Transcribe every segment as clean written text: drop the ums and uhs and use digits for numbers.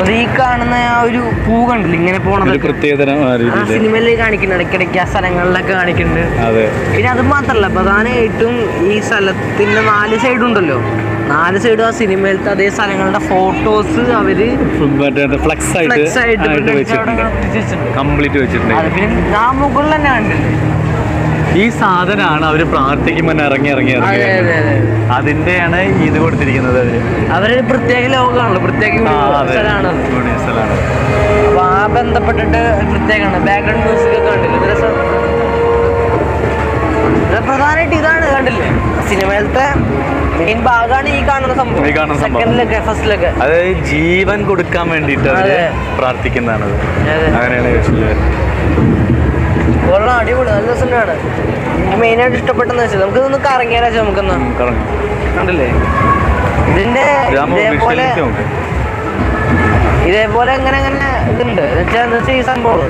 അത് ഈ കാണുന്ന ആ ഒരു പൂ കണ്ടില്ല ഇങ്ങനെ പോണത് സിനിമയിൽ കാണിക്കുന്നുണ്ട്, ഇടയ്ക്കിടയ്ക്ക് ആ സ്ഥലങ്ങളിലൊക്കെ കാണിക്കുന്നുണ്ട്. പിന്നെ അത് മാത്രല്ല, പ്രധാനമായിട്ടും ഈ സ്ഥലത്തിന്റെ 4 സൈഡുണ്ടല്ലോ, 4 സൈഡും ആ സിനിമയിലത്തെ അതേ സ്ഥലങ്ങളുടെ ഫോട്ടോസ് അവര് ഫ്ലെക്സ് ആയിട്ട് കംപ്ലീറ്റ് വെച്ചിട്ടുണ്ട്. പിന്നെ ആ മുകളിൽ തന്നെ കണ്ടില്ലേ, ഈ സാധനമാണ് അവര് പ്രാർത്ഥിക്കുമ്പോൾ ഇറങ്ങി അതിന്റെയാണ് ഇത് കൊടുത്തിരിക്കുന്നത്. അവരൊരു പ്രത്യേക ലോകമാണല്ലോ, പ്രത്യേക സ്ഥലമാണ്. അപ്പൊ ആ ബന്ധപ്പെട്ടിട്ട് പ്രത്യേകമാണ്. ബാക്ക്ഗ്രൗണ്ട് മ്യൂസിക് ഒക്കെ കണ്ടില്ലേ, പ്രധാനമായിട്ട് ഇതാണ് കണ്ടില്ലേ, സിനിമയിലത്തെ മെയിൻ ഭാഗമാണ് ഈ കാണുന്ന സംഭവം. സെക്കൻഡിലൊക്കെ ഫസ്റ്റിലൊക്കെ അതായത് ജീവൻ കൊടുക്കാൻ വേണ്ടിയിട്ട് അവര് പ്രാർത്ഥിക്കുന്നതാണ്. അങ്ങനെയാണ് അടിപൊളി, നല്ല രസമാണ്. മെയിനായിട്ട് ഇഷ്ടപ്പെട്ടെന്ന് വെച്ചാൽ നമുക്ക് ഇതൊന്ന് കറങ്ങിയാലോ, നമുക്കൊന്ന് കണ്ടില്ലേ ഇതിന്റെ ഇതേപോലെ എങ്ങനെ ഇതുണ്ട് എന്നുവെച്ചാൽ ഈ സംഭവം.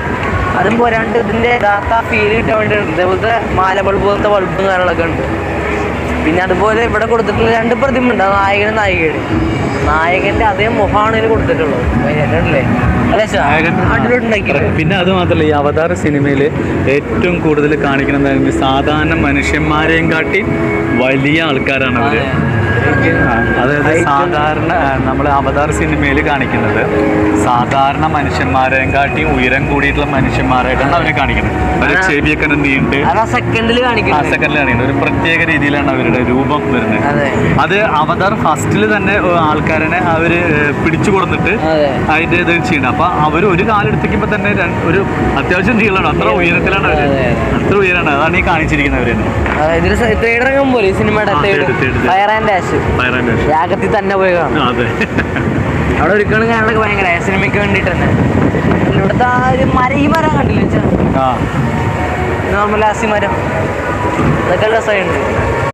അതും പോരാണ്ട് ഇതിന്റെ യഥാർത്ഥ ഫീൽ കിട്ടാൻ വേണ്ടി ഇതേപോലത്തെ മാല ബൾബ് പോലത്തെ ബൾബും കാര്യങ്ങളൊക്കെ ഉണ്ട്. പിന്നെ അതുപോലെ ഇവിടെ കൊടുത്തിട്ടുള്ള 2 പ്രതിമ ഉണ്ട്, നായകനും നായകന്റെ അതേ മുഖമാണ് ഇതിൽ കൊടുത്തിട്ടുള്ളത്. പിന്നെ അത് മാത്രമല്ല, ഈ അവതാർ സിനിമയില് ഏറ്റവും കൂടുതൽ കാണിക്കുന്നത് സാധാരണ മനുഷ്യന്മാരെയും കാട്ടി വലിയ ആൾക്കാരാണ് അവര്. അതായത് സാധാരണ നമ്മൾ അവതാർ സിനിമയിൽ കാണിക്കുന്നത് സാധാരണ മനുഷ്യന്മാരെയും കാട്ടി ഉയരം കൂടിയിട്ടുള്ള മനുഷ്യന്മാരായിട്ടാണ് അവരെ കാണിക്കുന്നത്. അവരുടെ ചെവിയൊക്കെ നീണ്ട് സെക്കൻഡിൽ കാണിക്കുന്നത് ഒരു പ്രത്യേക രീതിയിലാണ് അവരുടെ രൂപം വരുന്നത്. അത് അവതാർ ഫസ്റ്റിൽ തന്നെ ആൾക്കാരെ അവര് പിടിച്ചു കൊടുത്തിട്ട് അതിന്റെ ഇത് ചെയ്യണം. അപ്പൊ അവര് ഒരു കാലെടുത്തേക്കുമ്പോ തന്നെ ഒരു അത്യാവശ്യം നീളമാണ്, അത്ര ഉയരത്തിലാണ് അവര്, അത്ര ഉയരാണ്. അതാണ് ഈ കാണിച്ചിരിക്കുന്നത് അവര്. യാഗത്തിൽ തന്നെ പോയി കാണും. അവിടെ ഒരുക്കണം കാണാനൊക്കെ ഭയങ്കര സിനിമയ്ക്ക് വേണ്ടിട്ട് തന്നെ. ഇവിടുത്തെ ഈ മരം കണ്ടില്ല, നോർമൽ ആസി മരം, അതൊക്കെ രസമുണ്ട്.